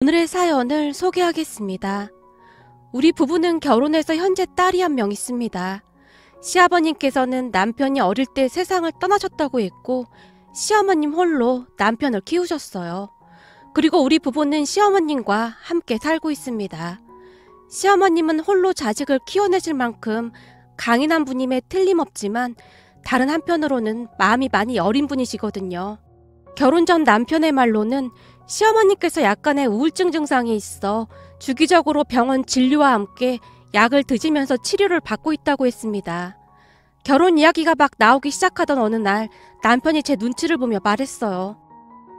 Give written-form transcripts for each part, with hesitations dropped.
오늘의 사연을 소개하겠습니다. 우리 부부는 결혼해서 현재 딸이 한 명 있습니다. 시아버님께서는 남편이 어릴 때 세상을 떠나셨다고 했고 시어머님 홀로 남편을 키우셨어요. 그리고 우리 부부는 시어머님과 함께 살고 있습니다. 시어머님은 홀로 자식을 키워내실 만큼 강인한 분임에 틀림없지만 다른 한편으로는 마음이 많이 여린 분이시거든요. 결혼 전 남편의 말로는 시어머니께서 약간의 우울증 증상이 있어 주기적으로 병원 진료와 함께 약을 드시면서 치료를 받고 있다고 했습니다. 결혼 이야기가 막 나오기 시작하던 어느 날 남편이 제 눈치를 보며 말했어요.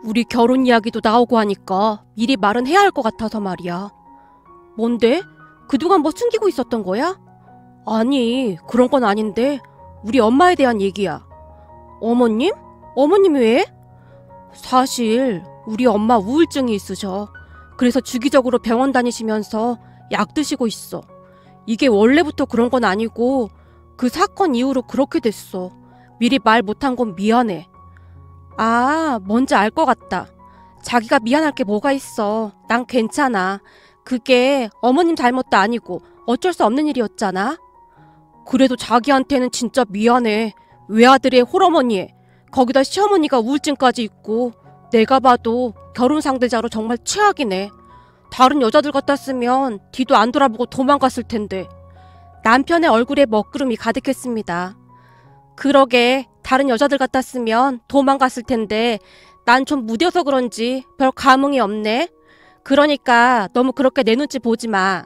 우리 결혼 이야기도 나오고 하니까 미리 말은 해야 할 것 같아서 말이야. 뭔데? 그동안 뭐 숨기고 있었던 거야? 아니, 그런 건 아닌데 우리 엄마에 대한 얘기야. 어머님? 어머님 왜? 사실 우리 엄마 우울증이 있으셔. 그래서 주기적으로 병원 다니시면서 약 드시고 있어. 이게 원래부터 그런 건 아니고 그 사건 이후로 그렇게 됐어. 미리 말 못한 건 미안해. 아, 뭔지 알 것 같다. 자기가 미안할 게 뭐가 있어. 난 괜찮아. 그게 어머님 잘못도 아니고 어쩔 수 없는 일이었잖아. 그래도 자기한테는 진짜 미안해. 외아들의 홀어머니에 거기다 시어머니가 우울증까지 있고 내가 봐도 결혼 상대자로 정말 최악이네. 다른 여자들 같았으면 뒤도 안 돌아보고 도망갔을 텐데. 남편의 얼굴에 먹구름이 가득했습니다. 그러게 다른 여자들 같았으면 도망갔을 텐데 난 좀 무뎌서 그런지 별 감흥이 없네. 그러니까 너무 그렇게 내 눈치 보지 마.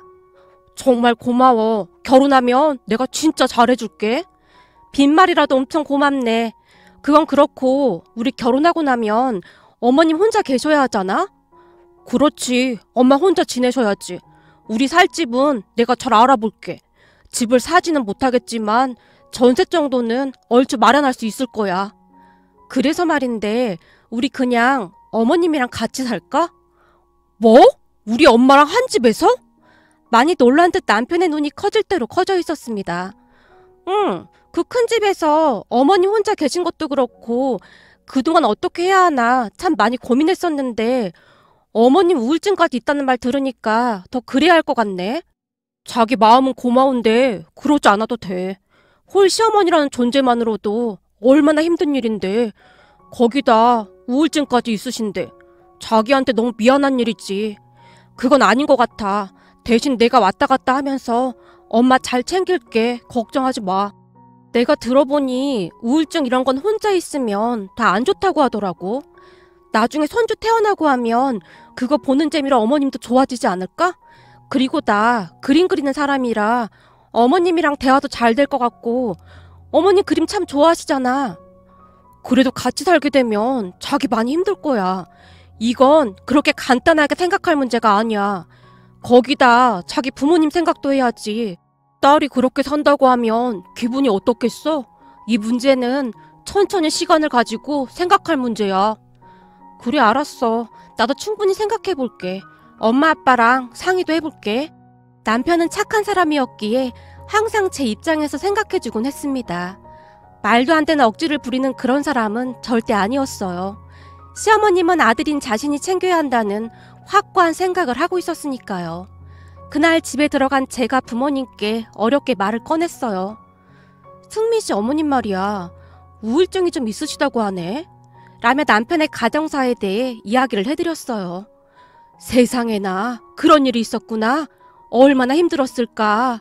정말 고마워. 결혼하면 내가 진짜 잘해줄게. 빈말이라도 엄청 고맙네. 그건 그렇고 우리 결혼하고 나면 어머님 혼자 계셔야 하잖아? 그렇지. 엄마 혼자 지내셔야지. 우리 살 집은 내가 잘 알아볼게. 집을 사지는 못하겠지만 전세 정도는 얼추 마련할 수 있을 거야. 그래서 말인데 우리 그냥 어머님이랑 같이 살까? 뭐? 우리 엄마랑 한 집에서? 많이 놀란 듯 남편의 눈이 커질 대로 커져 있었습니다. 응, 그 큰 집에서 어머님 혼자 계신 것도 그렇고 그동안 어떻게 해야 하나 참 많이 고민했었는데 어머님 우울증까지 있다는 말 들으니까 더 그래야 할 것 같네. 자기 마음은 고마운데 그러지 않아도 돼. 홀 시어머니라는 존재만으로도 얼마나 힘든 일인데 거기다 우울증까지 있으신데 자기한테 너무 미안한 일이지. 그건 아닌 것 같아. 대신 내가 왔다 갔다 하면서 엄마 잘 챙길게. 걱정하지 마. 내가 들어보니 우울증 이런 건 혼자 있으면 다 안 좋다고 하더라고. 나중에 손주 태어나고 하면 그거 보는 재미로 어머님도 좋아지지 않을까? 그리고 나 그림 그리는 사람이라 어머님이랑 대화도 잘 될 것 같고 어머님 그림 참 좋아하시잖아. 그래도 같이 살게 되면 자기 많이 힘들 거야. 이건 그렇게 간단하게 생각할 문제가 아니야. 거기다 자기 부모님 생각도 해야지. 딸이 그렇게 산다고 하면 기분이 어떻겠어? 이 문제는 천천히 시간을 가지고 생각할 문제야. 그래, 알았어. 나도 충분히 생각해볼게. 엄마 아빠랑 상의도 해볼게. 남편은 착한 사람이었기에 항상 제 입장에서 생각해주곤 했습니다. 말도 안 되는 억지를 부리는 그런 사람은 절대 아니었어요. 시어머님은 아들인 자신이 챙겨야 한다는 확고한 생각을 하고 있었으니까요. 그날 집에 들어간 제가 부모님께 어렵게 말을 꺼냈어요. 승민 씨 어머님 말이야. 우울증이 좀 있으시다고 하네. 라며 남편의 가정사에 대해 이야기를 해드렸어요. 세상에나 그런 일이 있었구나. 얼마나 힘들었을까.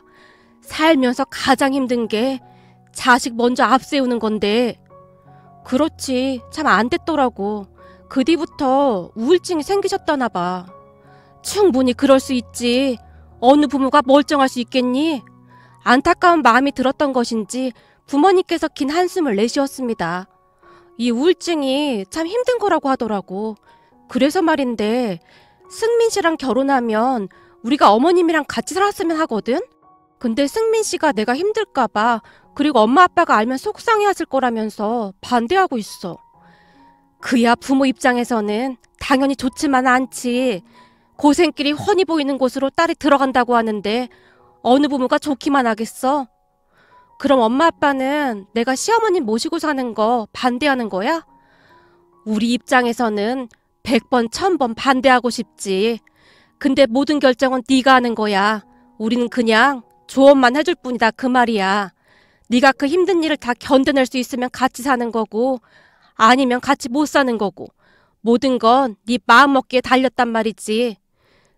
살면서 가장 힘든 게 자식 먼저 앞세우는 건데. 그렇지. 참 안 됐더라고. 그 뒤부터 우울증이 생기셨다나 봐. 충분히 그럴 수 있지. 어느 부모가 멀쩡할 수 있겠니? 안타까운 마음이 들었던 것인지 부모님께서 긴 한숨을 내쉬었습니다. 이 우울증이 참 힘든 거라고 하더라고. 그래서 말인데 승민 씨랑 결혼하면 우리가 어머님이랑 같이 살았으면 하거든? 근데 승민 씨가 내가 힘들까 봐 그리고 엄마 아빠가 알면 속상해하실 거라면서 반대하고 있어. 그야 부모 입장에서는 당연히 좋지만 않지. 고생길이 훤히 보이는 곳으로 딸이 들어간다고 하는데 어느 부모가 좋기만 하겠어? 그럼 엄마 아빠는 내가 시어머님 모시고 사는 거 반대하는 거야? 우리 입장에서는 100번 1000번 반대하고 싶지. 근데 모든 결정은 네가 하는 거야. 우리는 그냥 조언만 해줄 뿐이다 그 말이야. 네가 그 힘든 일을 다 견뎌낼 수 있으면 같이 사는 거고 아니면 같이 못 사는 거고 모든 건 네 마음먹기에 달렸단 말이지.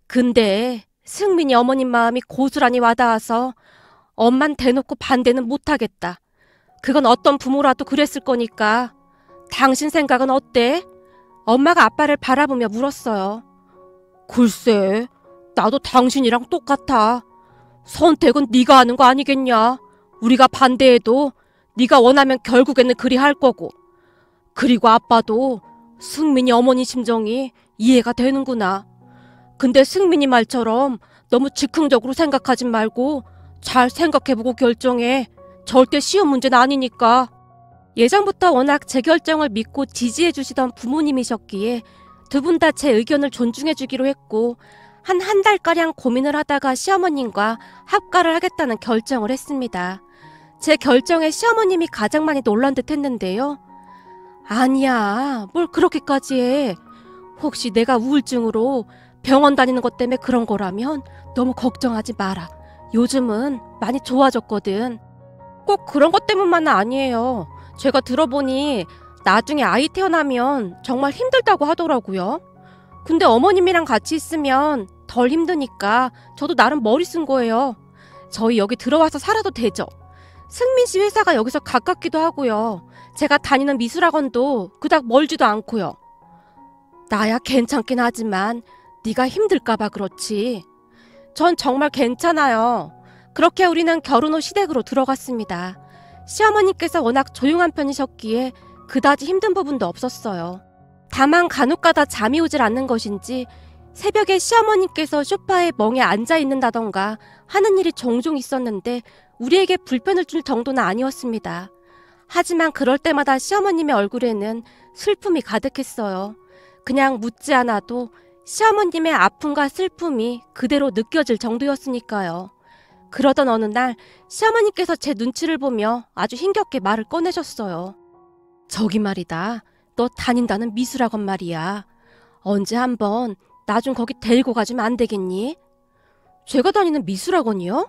근데 승민이 어머님 마음이 고스란히 와닿아서 엄만 대놓고 반대는 못하겠다. 그건 어떤 부모라도 그랬을 거니까. 당신 생각은 어때? 엄마가 아빠를 바라보며 물었어요. 글쎄, 나도 당신이랑 똑같아. 선택은 네가 하는 거 아니겠냐. 우리가 반대해도 네가 원하면 결국에는 그리 할 거고. 그리고 아빠도 승민이 어머니 심정이 이해가 되는구나. 근데 승민이 말처럼 너무 즉흥적으로 생각하지 말고 잘 생각해보고 결정해. 절대 쉬운 문제는 아니니까. 예전부터 워낙 제 결정을 믿고 지지해주시던 부모님이셨기에 두 분 다 제 의견을 존중해주기로 했고 한 달가량 고민을 하다가 시어머님과 합가를 하겠다는 결정을 했습니다. 제 결정에 시어머님이 가장 많이 놀란 듯 했는데요. 아니야, 뭘 그렇게까지 해. 혹시 내가 우울증으로 병원 다니는 것 때문에 그런 거라면 너무 걱정하지 마라. 요즘은 많이 좋아졌거든. 꼭 그런 것 때문만은 아니에요. 제가 들어보니 나중에 아이 태어나면 정말 힘들다고 하더라고요. 근데 어머님이랑 같이 있으면 덜 힘드니까 저도 나름 머리 쓴 거예요. 저희 여기 들어와서 살아도 되죠. 승민 씨 회사가 여기서 가깝기도 하고요. 제가 다니는 미술학원도 그닥 멀지도 않고요. 나야 괜찮긴 하지만 네가 힘들까봐 그렇지. 전 정말 괜찮아요. 그렇게 우리는 결혼 후 시댁으로 들어갔습니다. 시어머니께서 워낙 조용한 편이셨기에 그다지 힘든 부분도 없었어요. 다만 간혹가다 잠이 오질 않는 것인지 새벽에 시어머니께서 소파에 멍에 앉아 있는다던가 하는 일이 종종 있었는데 우리에게 불편을 줄 정도는 아니었습니다. 하지만 그럴 때마다 시어머님의 얼굴에는 슬픔이 가득했어요. 그냥 묻지 않아도 시어머님의 아픔과 슬픔이 그대로 느껴질 정도였으니까요. 그러던 어느 날 시어머니께서 제 눈치를 보며 아주 힘겹게 말을 꺼내셨어요. 저기 말이다. 너 다닌다는 미술학원 말이야. 언제 한번 나 좀 거기 데리고 가주면 안 되겠니? 제가 다니는 미술학원이요?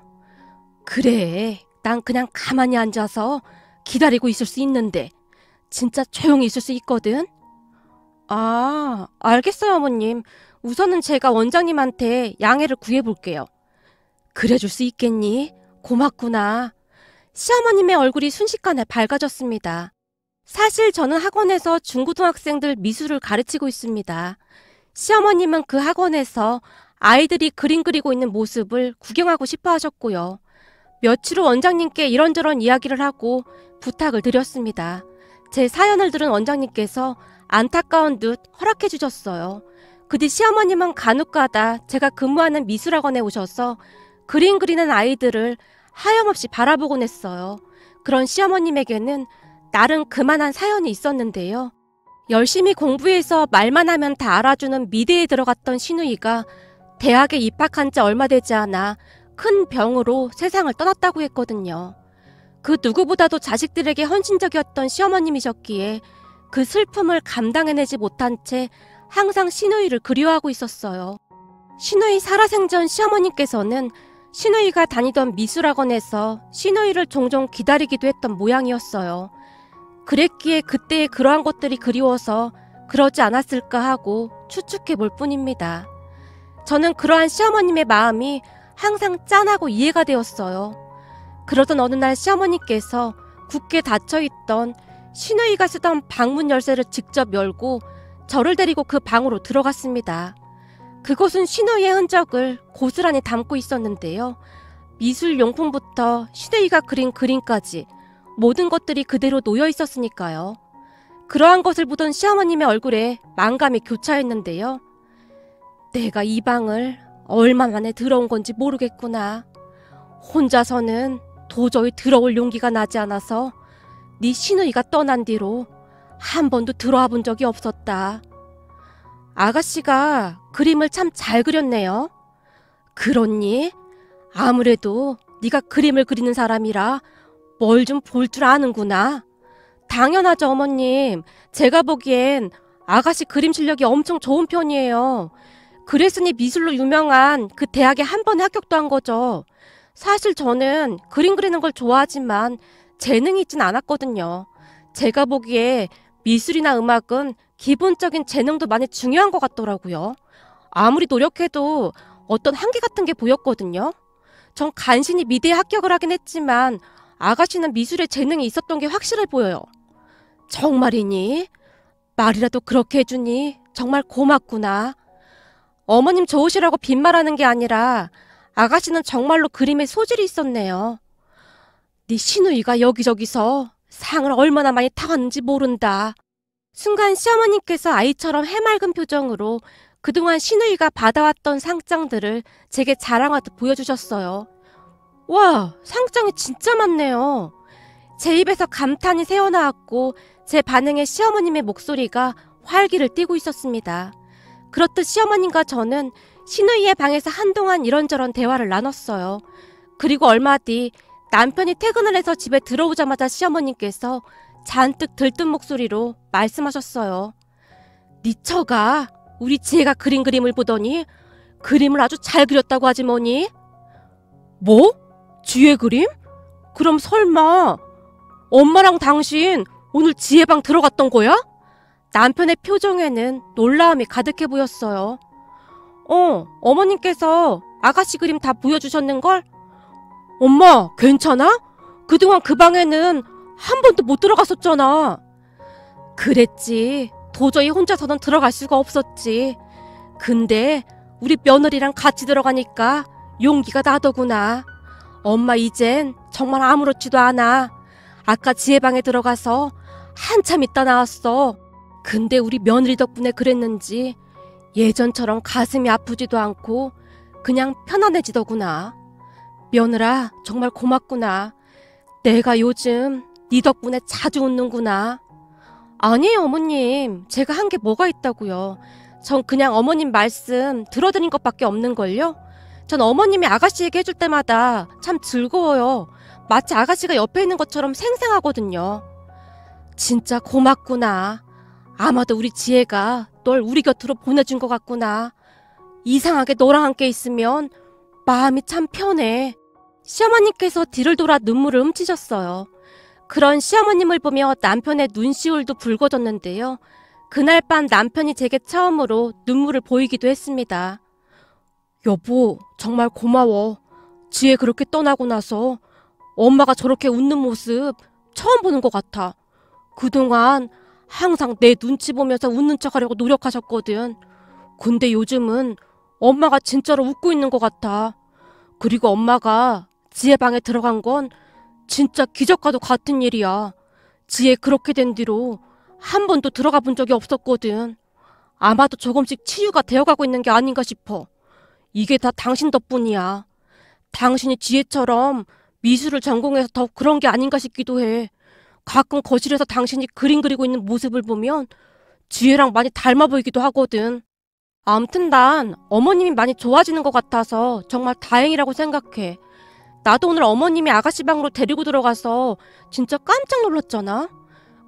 그래. 난 그냥 가만히 앉아서 기다리고 있을 수 있는데 진짜 조용히 있을 수 있거든. 아, 알겠어요 어머님. 우선은 제가 원장님한테 양해를 구해볼게요. 그래줄 수 있겠니? 고맙구나. 시어머님의 얼굴이 순식간에 밝아졌습니다. 사실 저는 학원에서 중고등학생들 미술을 가르치고 있습니다. 시어머님은 그 학원에서 아이들이 그림 그리고 있는 모습을 구경하고 싶어 하셨고요. 며칠 후 원장님께 이런저런 이야기를 하고 부탁을 드렸습니다. 제 사연을 들은 원장님께서 안타까운 듯 허락해 주셨어요. 그 뒤 시어머님은 간혹가다 제가 근무하는 미술학원에 오셔서 그림 그리는 아이들을 하염없이 바라보곤 했어요. 그런 시어머님에게는 나름 그만한 사연이 있었는데요. 열심히 공부해서 말만 하면 다 알아주는 미대에 들어갔던 시누이가 대학에 입학한 지 얼마 되지 않아 큰 병으로 세상을 떠났다고 했거든요. 그 누구보다도 자식들에게 헌신적이었던 시어머님이셨기에 그 슬픔을 감당해내지 못한 채 항상 시누이를 그리워하고 있었어요. 시누이 살아생전 시어머님께서는 시누이가 다니던 미술학원에서 시누이를 종종 기다리기도 했던 모양이었어요. 그랬기에 그때의 그러한 것들이 그리워서 그러지 않았을까 하고 추측해 볼 뿐입니다. 저는 그러한 시어머님의 마음이 항상 짠하고 이해가 되었어요. 그러던 어느 날 시어머니께서 굳게 닫혀있던 시누이가 쓰던 방문 열쇠를 직접 열고 저를 데리고 그 방으로 들어갔습니다. 그곳은 시누이의 흔적을 고스란히 담고 있었는데요. 미술용품부터 시누이가 그린 그림까지 모든 것들이 그대로 놓여 있었으니까요. 그러한 것을 보던 시어머님의 얼굴에 만감이 교차했는데요. 내가 이 방을 얼마 만에 들어온 건지 모르겠구나. 혼자서는 도저히 들어올 용기가 나지 않아서 네 시누이가 떠난 뒤로 한 번도 들어와 본 적이 없었다. 아가씨가 그림을 참 잘 그렸네요. 그렇니? 아무래도 네가 그림을 그리는 사람이라 뭘 좀 볼 줄 아는구나. 당연하죠 어머님. 제가 보기엔 아가씨 그림 실력이 엄청 좋은 편이에요. 그랬으니 미술로 유명한 그 대학에 한 번에 합격도 한 거죠. 사실 저는 그림 그리는 걸 좋아하지만 재능이 있진 않았거든요. 제가 보기에 미술이나 음악은 기본적인 재능도 많이 중요한 것 같더라고요. 아무리 노력해도 어떤 한계 같은 게 보였거든요. 전 간신히 미대에 합격을 하긴 했지만 아가씨는 미술에 재능이 있었던 게 확실해 보여요. 정말이니? 말이라도 그렇게 해주니 정말 고맙구나. 어머님 좋으시라고 빈말하는 게 아니라 아가씨는 정말로 그림에 소질이 있었네요. 네 시누이가 여기저기서 상을 얼마나 많이 타왔는지 모른다. 순간 시어머님께서 아이처럼 해맑은 표정으로 그동안 시누이가 받아왔던 상장들을 제게 자랑하듯 보여주셨어요. 와, 상장이 진짜 많네요. 제 입에서 감탄이 새어나왔고 제 반응에 시어머님의 목소리가 활기를 띠고 있었습니다. 그렇듯 시어머님과 저는 시누이의 방에서 한동안 이런저런 대화를 나눴어요. 그리고 얼마 뒤 남편이 퇴근을 해서 집에 들어오자마자 시어머님께서 잔뜩 들뜬 목소리로 말씀하셨어요. 네 처가 우리 지혜가 그린 그림을 보더니 그림을 아주 잘 그렸다고 하지 뭐니? 뭐? 지혜 그림? 그럼 설마 엄마랑 당신 오늘 지혜 방 들어갔던 거야? 남편의 표정에는 놀라움이 가득해 보였어요. 어머님께서 아가씨 그림 다 보여주셨는걸? 엄마, 괜찮아? 그동안 그 방에는 한 번도 못 들어갔었잖아. 그랬지. 도저히 혼자서는 들어갈 수가 없었지. 근데 우리 며느리랑 같이 들어가니까 용기가 나더구나. 엄마 이젠 정말 아무렇지도 않아. 아까 지혜 방에 들어가서 한참 있다 나왔어. 근데 우리 며느리 덕분에 그랬는지 예전처럼 가슴이 아프지도 않고 그냥 편안해지더구나. 며느라 정말 고맙구나. 내가 요즘 네 덕분에 자주 웃는구나. 아니에요 어머님. 제가 한 게 뭐가 있다고요. 전 그냥 어머님 말씀 들어드린 것밖에 없는걸요. 전 어머님이 아가씨 얘기해줄 때마다 참 즐거워요. 마치 아가씨가 옆에 있는 것처럼 생생하거든요. 진짜 고맙구나. 아마도 우리 지혜가 널 우리 곁으로 보내준 것 같구나. 이상하게 너랑 함께 있으면 마음이 참 편해. 시어머님께서 뒤를 돌아 눈물을 훔치셨어요. 그런 시어머님을 보며 남편의 눈시울도 붉어졌는데요. 그날 밤 남편이 제게 처음으로 눈물을 보이기도 했습니다. 여보, 정말 고마워. 지혜 그렇게 떠나고 나서 엄마가 저렇게 웃는 모습 처음 보는 것 같아. 그동안 항상 내 눈치 보면서 웃는 척하려고 노력하셨거든. 근데 요즘은 엄마가 진짜로 웃고 있는 것 같아. 그리고 엄마가 지혜 방에 들어간 건 진짜 기적과도 같은 일이야. 지혜 그렇게 된 뒤로 한 번도 들어가 본 적이 없었거든. 아마도 조금씩 치유가 되어가고 있는 게 아닌가 싶어. 이게 다 당신 덕분이야. 당신이 지혜처럼 미술을 전공해서 더 그런 게 아닌가 싶기도 해. 가끔 거실에서 당신이 그림 그리고 있는 모습을 보면 지혜랑 많이 닮아 보이기도 하거든. 아무튼 난 어머님이 많이 좋아지는 것 같아서 정말 다행이라고 생각해. 나도 오늘 어머님이 아가씨 방으로 데리고 들어가서 진짜 깜짝 놀랐잖아.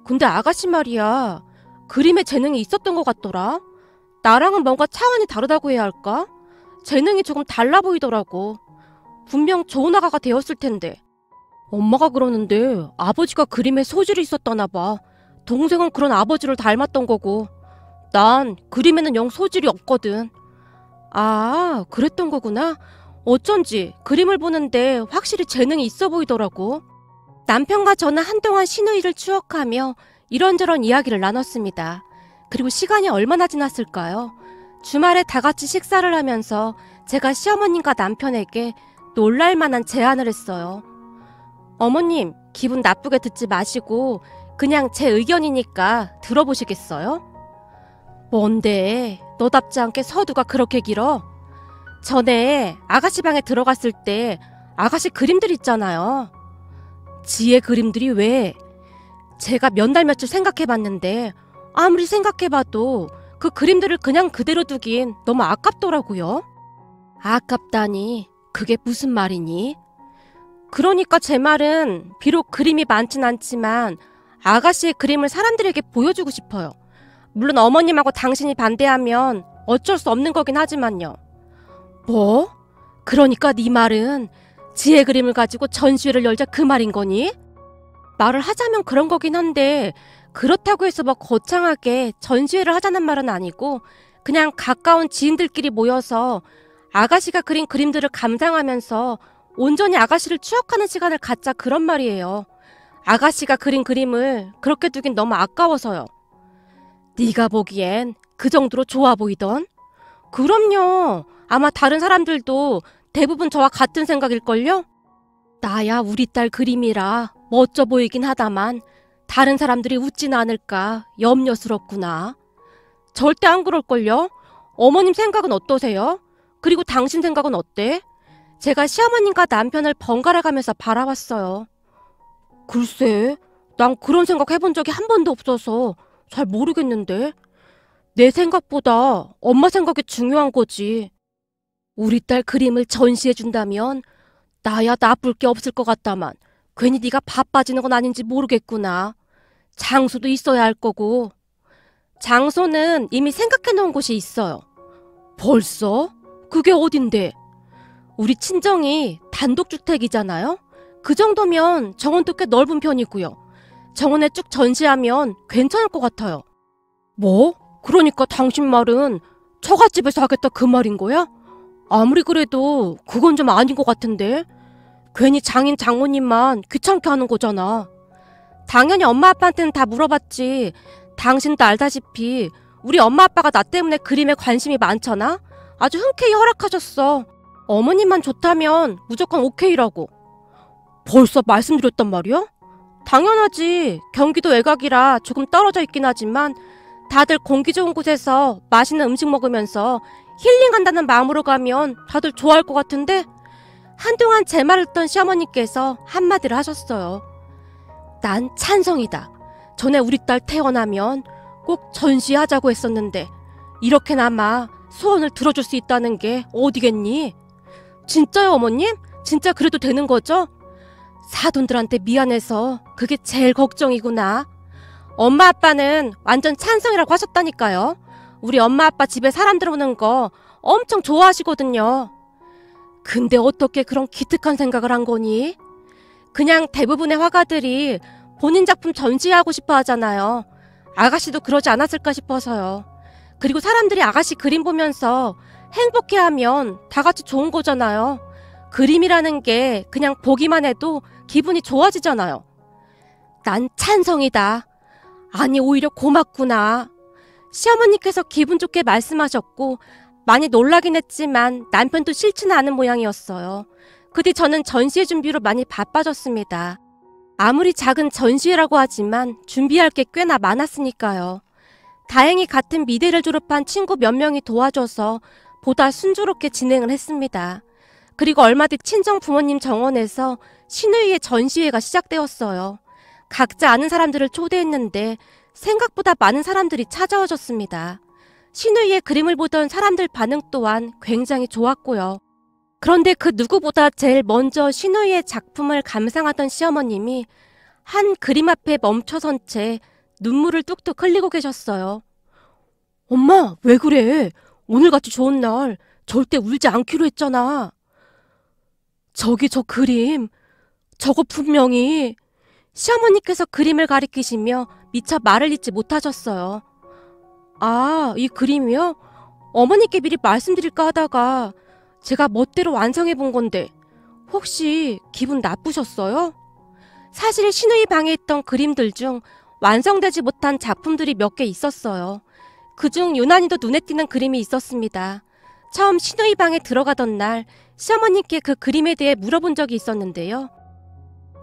근데 아가씨 말이야. 그림에 재능이 있었던 것 같더라. 나랑은 뭔가 차원이 다르다고 해야 할까? 재능이 조금 달라 보이더라고. 분명 좋은 아가가 되었을 텐데. 엄마가 그러는데 아버지가 그림에 소질이 있었다나 봐. 동생은 그런 아버지를 닮았던 거고. 난 그림에는 영 소질이 없거든. 아, 그랬던 거구나. 어쩐지 그림을 보는데 확실히 재능이 있어 보이더라고. 남편과 저는 한동안 시누이를 추억하며 이런저런 이야기를 나눴습니다. 그리고 시간이 얼마나 지났을까요? 주말에 다 같이 식사를 하면서 제가 시어머님과 남편에게 놀랄만한 제안을 했어요. 어머님, 기분 나쁘게 듣지 마시고 그냥 제 의견이니까 들어보시겠어요? 뭔데? 너답지 않게 서두가 그렇게 길어? 전에 아가씨 방에 들어갔을 때 아가씨 그림들 있잖아요. 지혜 그림들이 왜? 제가 몇 날 며칠 생각해봤는데 아무리 생각해봐도 그 그림들을 그냥 그대로 두긴 너무 아깝더라고요. 아깝다니 그게 무슨 말이니? 그러니까 제 말은 비록 그림이 많진 않지만 아가씨의 그림을 사람들에게 보여주고 싶어요. 물론 어머님하고 당신이 반대하면 어쩔 수 없는 거긴 하지만요. 뭐? 그러니까 네 말은 지혜 그림을 가지고 전시회를 열자 그 말인 거니? 말을 하자면 그런 거긴 한데 그렇다고 해서 뭐 거창하게 전시회를 하자는 말은 아니고 그냥 가까운 지인들끼리 모여서 아가씨가 그린 그림들을 감상하면서 온전히 아가씨를 추억하는 시간을 갖자 그런 말이에요. 아가씨가 그린 그림을 그렇게 두긴 너무 아까워서요. 네가 보기엔 그 정도로 좋아 보이던? 그럼요. 아마 다른 사람들도 대부분 저와 같은 생각일걸요? 나야 우리 딸 그림이라 멋져 보이긴 하다만 다른 사람들이 웃진 않을까 염려스럽구나. 절대 안 그럴걸요? 어머님 생각은 어떠세요? 그리고 당신 생각은 어때? 제가 시어머님과 남편을 번갈아 가면서 바라봤어요. 글쎄, 난 그런 생각 해본 적이 한 번도 없어서 잘 모르겠는데. 내 생각보다 엄마 생각이 중요한 거지. 우리 딸 그림을 전시해준다면 나야 나쁠 게 없을 것 같다만 괜히 네가 바빠지는 건 아닌지 모르겠구나. 장소도 있어야 할 거고. 장소는 이미 생각해놓은 곳이 있어요. 벌써? 그게 어딘데? 우리 친정이 단독주택이잖아요? 그 정도면 정원도 꽤 넓은 편이고요. 정원에 쭉 전시하면 괜찮을 것 같아요. 뭐? 그러니까 당신 말은 처갓집에서 하겠다 그 말인 거야? 아무리 그래도 그건 좀 아닌 것 같은데? 괜히 장인 장모님만 귀찮게 하는 거잖아. 당연히 엄마 아빠한테는 다 물어봤지. 당신도 알다시피 우리 엄마 아빠가 나 때문에 그림에 관심이 많잖아? 아주 흔쾌히 허락하셨어. 어머님만 좋다면 무조건 오케이라고. 벌써 말씀드렸단 말이야? 당연하지. 경기도 외곽이라 조금 떨어져 있긴 하지만 다들 공기 좋은 곳에서 맛있는 음식 먹으면서 힐링한다는 마음으로 가면 다들 좋아할 것 같은데 한동안 제 말을 듣던 시어머니께서 한마디를 하셨어요. 난 찬성이다. 전에 우리 딸 태어나면 꼭 전시하자고 했었는데 이렇게나마 소원을 들어줄 수 있다는 게 어디겠니? 진짜요, 어머님? 진짜 그래도 되는 거죠? 사돈들한테 미안해서 그게 제일 걱정이구나. 엄마 아빠는 완전 찬성이라고 하셨다니까요. 우리 엄마 아빠 집에 사람들 오는 거 엄청 좋아하시거든요. 근데 어떻게 그런 기특한 생각을 한 거니? 그냥 대부분의 화가들이 본인 작품 전시하고 싶어 하잖아요. 아가씨도 그러지 않았을까 싶어서요. 그리고 사람들이 아가씨 그림 보면서 행복해하면 다 같이 좋은 거잖아요. 그림이라는 게 그냥 보기만 해도 기분이 좋아지잖아요. 난 찬성이다. 아니 오히려 고맙구나. 시어머니께서 기분 좋게 말씀하셨고 많이 놀라긴 했지만 남편도 싫지는 않은 모양이었어요. 그 뒤 저는 전시회 준비로 많이 바빠졌습니다. 아무리 작은 전시회라고 하지만 준비할 게 꽤나 많았으니까요. 다행히 같은 미대를 졸업한 친구 몇 명이 도와줘서 보다 순조롭게 진행을 했습니다. 그리고 얼마 뒤 친정 부모님 정원에서 신우이의 전시회가 시작되었어요. 각자 아는 사람들을 초대했는데 생각보다 많은 사람들이 찾아오셨습니다. 신우이의 그림을 보던 사람들 반응 또한 굉장히 좋았고요. 그런데 그 누구보다 제일 먼저 신우이의 작품을 감상하던 시어머님이 한 그림 앞에 멈춰선 채 눈물을 뚝뚝 흘리고 계셨어요. 엄마, 왜 그래? 오늘같이 좋은 날 절대 울지 않기로 했잖아. 저기 저 그림, 저거 분명히... 시어머니께서 그림을 가리키시며 미처 말을 잇지 못하셨어요. 아, 이 그림이요? 어머니께 미리 말씀드릴까 하다가 제가 멋대로 완성해 본 건데 혹시 기분 나쁘셨어요? 사실 신우이 방에 있던 그림들 중 완성되지 못한 작품들이 몇 개 있었어요. 그중 유난히도 눈에 띄는 그림이 있었습니다. 처음 신우이 방에 들어가던 날 시어머니께 그 그림에 대해 물어본 적이 있었는데요.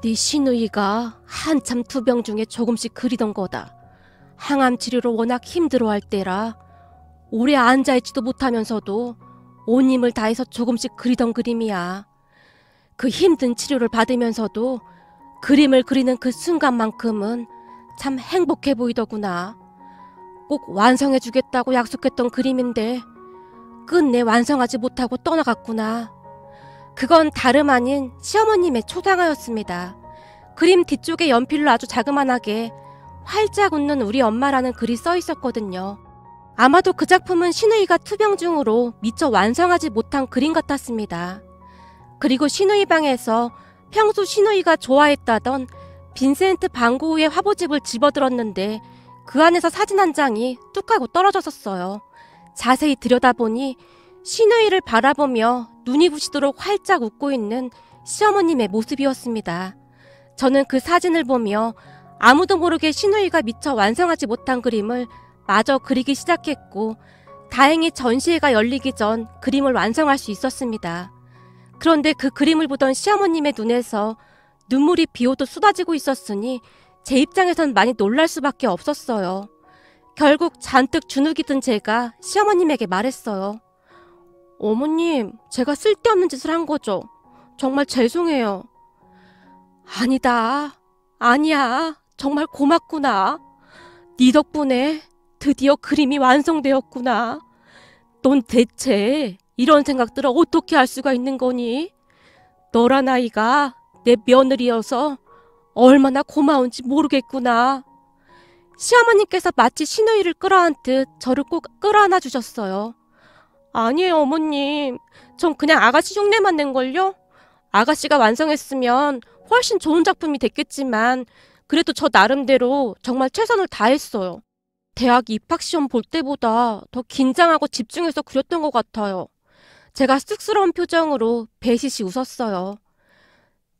네 신우이가 한참 투병 중에 조금씩 그리던 거다. 항암 치료로 워낙 힘들어할 때라 오래 앉아있지도 못하면서도 온 힘을 다해서 조금씩 그리던 그림이야. 그 힘든 치료를 받으면서도 그림을 그리는 그 순간만큼은 참 행복해 보이더구나. 꼭 완성해주겠다고 약속했던 그림인데 끝내 완성하지 못하고 떠나갔구나. 그건 다름 아닌 시어머님의 초상화였습니다. 그림 뒤쪽에 연필로 아주 자그만하게 활짝 웃는 우리 엄마라는 글이 써 있었거든요. 아마도 그 작품은 신우이가 투병 중으로 미처 완성하지 못한 그림 같았습니다. 그리고 신우이 방에서 평소 신우이가 좋아했다던 빈센트 반 고흐의 화보집을 집어들었는데 그 안에서 사진 한 장이 뚝 하고 떨어졌었어요. 자세히 들여다보니 신우이를 바라보며 눈이 부시도록 활짝 웃고 있는 시어머님의 모습이었습니다. 저는 그 사진을 보며 아무도 모르게 신우이가 미처 완성하지 못한 그림을 마저 그리기 시작했고 다행히 전시회가 열리기 전 그림을 완성할 수 있었습니다. 그런데 그 그림을 보던 시어머님의 눈에서 눈물이 비오듯 쏟아지고 있었으니 제 입장에선 많이 놀랄 수밖에 없었어요. 결국 잔뜩 주눅이 든 제가 시어머님에게 말했어요. 어머님, 제가 쓸데없는 짓을 한 거죠. 정말 죄송해요. 아니다. 아니야. 정말 고맙구나. 네 덕분에 드디어 그림이 완성되었구나. 넌 대체 이런 생각들을 어떻게 할 수가 있는 거니? 너란 아이가 내 며느리여서 얼마나 고마운지 모르겠구나. 시어머님께서 마치 신우이를 끌어안듯 저를 꼭 끌어안아 주셨어요. 아니에요, 어머님. 전 그냥 아가씨 흉내만 낸걸요? 아가씨가 완성했으면 훨씬 좋은 작품이 됐겠지만 그래도 저 나름대로 정말 최선을 다했어요. 대학 입학시험 볼 때보다 더 긴장하고 집중해서 그렸던 것 같아요. 제가 쑥스러운 표정으로 배시시 웃었어요.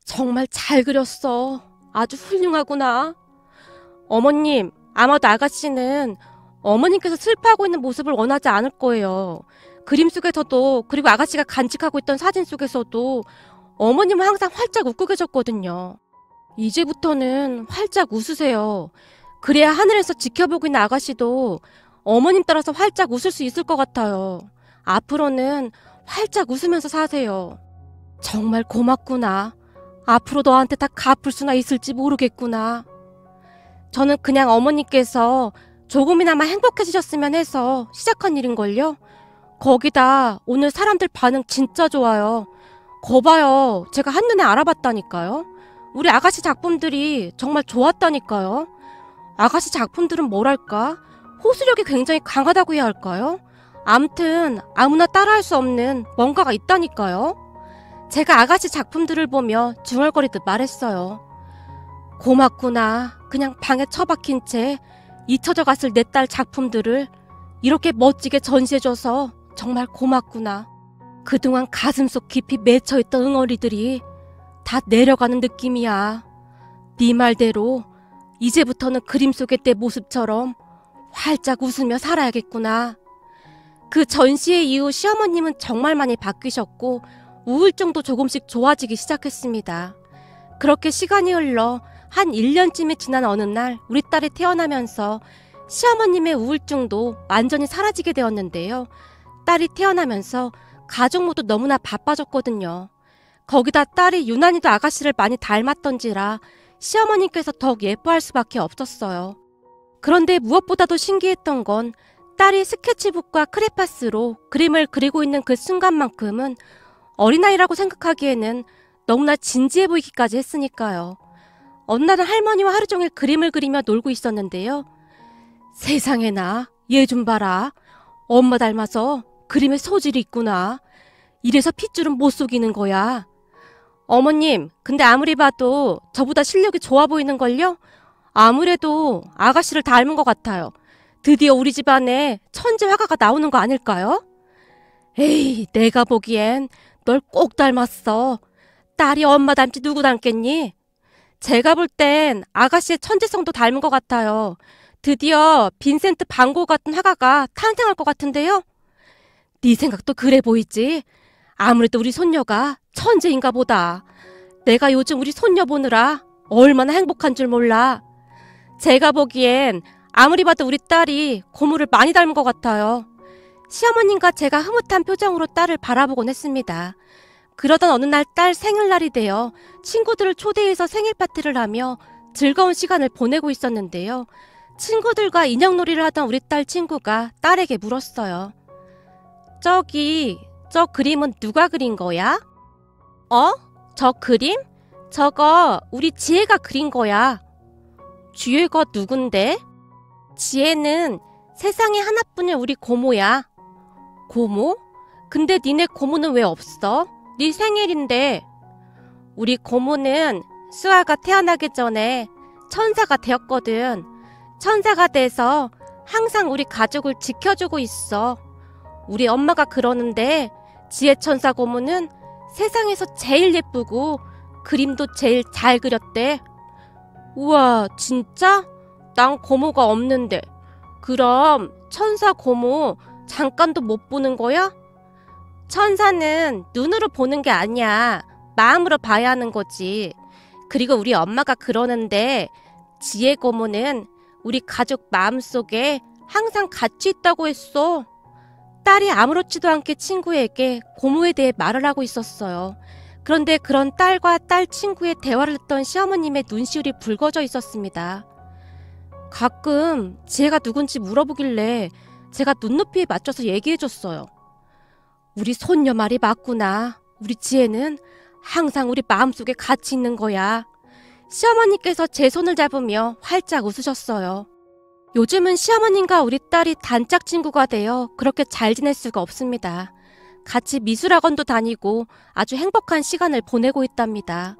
정말 잘 그렸어. 아주 훌륭하구나. 어머님, 아마도 아가씨는 어머님께서 슬퍼하고 있는 모습을 원하지 않을 거예요. 그림 속에서도 그리고 아가씨가 간직하고 있던 사진 속에서도 어머님은 항상 활짝 웃고 계셨거든요. 이제부터는 활짝 웃으세요. 그래야 하늘에서 지켜보고 있는 아가씨도 어머님 따라서 활짝 웃을 수 있을 것 같아요. 앞으로는 활짝 웃으면서 사세요. 정말 고맙구나. 앞으로 너한테 다 갚을 수나 있을지 모르겠구나. 저는 그냥 어머니께서 조금이나마 행복해지셨으면 해서 시작한 일인걸요. 거기다 오늘 사람들 반응 진짜 좋아요. 거봐요. 제가 한눈에 알아봤다니까요. 우리 아가씨 작품들이 정말 좋았다니까요. 아가씨 작품들은 뭐랄까? 호소력이 굉장히 강하다고 해야 할까요? 암튼 아무나 따라할 수 없는 뭔가가 있다니까요. 제가 아가씨 작품들을 보며 중얼거리듯 말했어요. 고맙구나. 그냥 방에 처박힌 채 잊혀져 갔을 내 딸 작품들을 이렇게 멋지게 전시해줘서 정말 고맙구나. 그동안 가슴속 깊이 맺혀있던 응어리들이 다 내려가는 느낌이야. 네 말대로 이제부터는 그림 속의 내 모습처럼 활짝 웃으며 살아야겠구나. 그 전시회 이후 시어머님은 정말 많이 바뀌셨고 우울증도 조금씩 좋아지기 시작했습니다. 그렇게 시간이 흘러 한 1년쯤이 지난 어느 날 우리 딸이 태어나면서 시어머님의 우울증도 완전히 사라지게 되었는데요. 딸이 태어나면서 가족 모두 너무나 바빠졌거든요. 거기다 딸이 유난히도 아가씨를 많이 닮았던지라 시어머님께서 더욱 예뻐할 수밖에 없었어요. 그런데 무엇보다도 신기했던 건 딸이 스케치북과 크레파스로 그림을 그리고 있는 그 순간만큼은 어린아이라고 생각하기에는 너무나 진지해 보이기까지 했으니까요. 어느 날은 할머니와 하루 종일 그림을 그리며 놀고 있었는데요. 세상에나, 얘 좀 봐라. 엄마 닮아서 그림에 소질이 있구나. 이래서 핏줄은 못 속이는 거야. 어머님, 근데 아무리 봐도 저보다 실력이 좋아 보이는걸요? 아무래도 아가씨를 닮은 것 같아요. 드디어 우리 집안에 천재 화가가 나오는 거 아닐까요? 에이, 내가 보기엔 널 꼭 닮았어. 딸이 엄마 닮지 누구 닮겠니? 제가 볼 땐 아가씨의 천재성도 닮은 것 같아요. 드디어 빈센트 반 고흐 같은 화가가 탄생할 것 같은데요? 네 생각도 그래 보이지? 아무래도 우리 손녀가 천재인가 보다. 내가 요즘 우리 손녀 보느라 얼마나 행복한 줄 몰라. 제가 보기엔 아무리 봐도 우리 딸이 고모를 많이 닮은 것 같아요. 시어머님과 제가 흐뭇한 표정으로 딸을 바라보곤 했습니다. 그러던 어느 날 딸 생일날이 되어 친구들을 초대해서 생일 파티를 하며 즐거운 시간을 보내고 있었는데요. 친구들과 인형놀이를 하던 우리 딸 친구가 딸에게 물었어요. 저기, 저 그림은 누가 그린 거야? 어? 저 그림? 저거 우리 지혜가 그린 거야. 지혜가 누군데? 지혜는 세상에 하나뿐인 우리 고모야. 고모? 근데 니네 고모는 왜 없어? 네 생일인데. 우리 고모는 수아가 태어나기 전에 천사가 되었거든. 천사가 돼서 항상 우리 가족을 지켜주고 있어. 우리 엄마가 그러는데 지혜천사 고모는 세상에서 제일 예쁘고 그림도 제일 잘 그렸대. 우와, 진짜? 난 고모가 없는데. 그럼 천사 고모 잠깐도 못 보는 거야? 천사는 눈으로 보는 게 아니야. 마음으로 봐야 하는 거지. 그리고 우리 엄마가 그러는데 지혜 고모는 우리 가족 마음속에 항상 같이 있다고 했어. 딸이 아무렇지도 않게 친구에게 고모에 대해 말을 하고 있었어요. 그런데 그런 딸과 딸 친구의 대화를 듣던 시어머님의 눈시울이 붉어져 있었습니다. 가끔 지혜가 누군지 물어보길래 제가 눈높이에 맞춰서 얘기해줬어요. 우리 손녀 말이 맞구나. 우리 지혜는 항상 우리 마음속에 같이 있는 거야. 시어머니께서 제 손을 잡으며 활짝 웃으셨어요. 요즘은 시어머님과 우리 딸이 단짝 친구가 되어 그렇게 잘 지낼 수가 없습니다. 같이 미술학원도 다니고 아주 행복한 시간을 보내고 있답니다.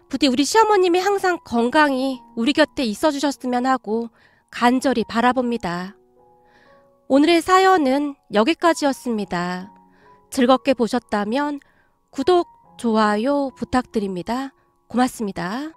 부디 우리 시어머님이 항상 건강히 우리 곁에 있어 주셨으면 하고 간절히 바라봅니다. 오늘의 사연은 여기까지였습니다. 즐겁게 보셨다면 구독, 좋아요 부탁드립니다. 고맙습니다.